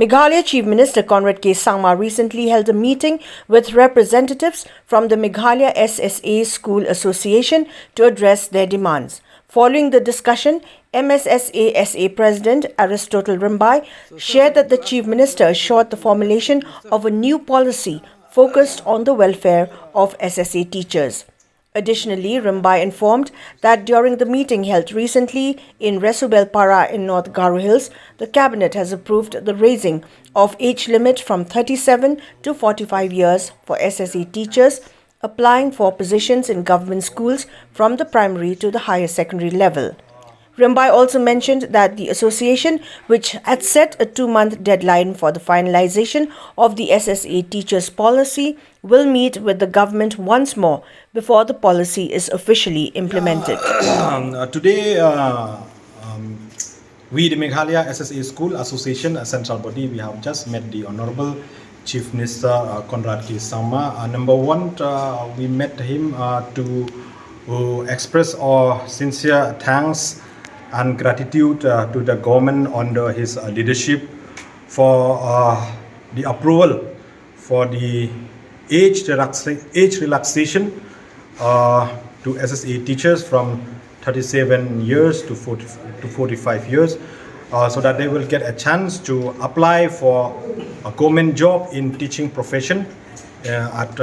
Meghalaya Chief Minister Conrad Sangma recently held a meeting with representatives from the Meghalaya SSA School Association to address their demands. Following the discussion, MSSASA President Aristotle Rymbai shared that the Chief Minister assured the formulation of a new policy focused on the welfare of SSA teachers. Additionally, Rymbai informed that during the meeting held recently in Resubelpara in North Garo Hills, the Cabinet has approved the raising of age limit from 37 to 45 years for SSA teachers applying for positions in government schools from the primary to the higher secondary level. Rymbai also mentioned that the association, which had set a 2-month deadline for the finalization of the SSA teachers policy, will meet with the government once more before the policy is officially implemented. Today, we, the Meghalaya SSA School Association, a central body, we have just met the Honorable Chief Minister Conrad Sangma. Number one, we met him to express our sincere thanks and gratitude to the government under his leadership for the approval for the age relaxation to SSA teachers from 37 years to 45 years, so that they will get a chance to apply for a government job in teaching profession at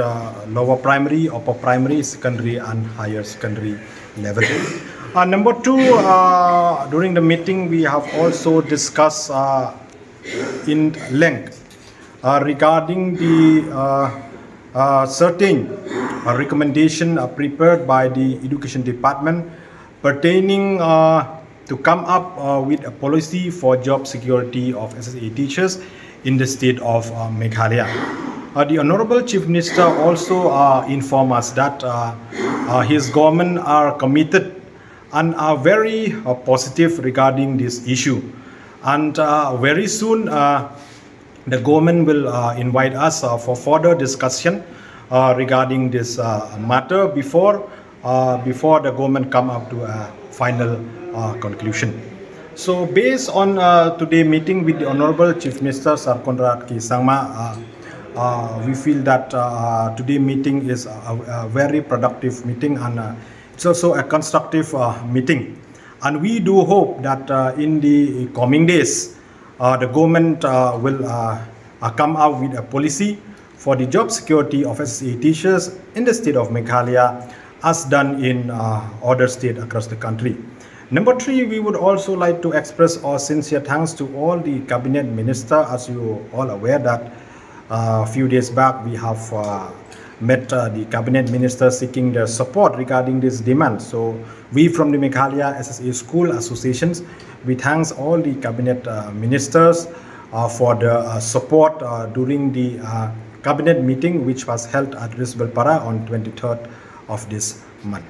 lower primary, upper primary, secondary and higher secondary level. Number two, during the meeting we have also discussed in length regarding the certain recommendation prepared by the Education Department pertaining to come up with a policy for job security of SSA teachers in the state of Meghalaya. The Honorable Chief Minister also informed us that his government are committed and are very positive regarding this issue, and very soon the government will invite us for further discussion regarding this matter before the government come up to a final conclusion. So based on today's meeting with the Honorable Chief Minister Sir Conrad Sangma, we feel that today's meeting is a very productive meeting, and it's also a constructive meeting. And we do hope that in the coming days, the government will come out with a policy for the job security of SSA teachers in the state of Meghalaya, as done in other states across the country. Number three, we would also like to express our sincere thanks to all the cabinet ministers. As you all aware that a few days back we have met the cabinet minister seeking their support regarding this demand. So we from the Meghalaya SSA School Associations, we thanks all the cabinet ministers for the support during the cabinet meeting which was held at Resubelpara on 23rd of this month.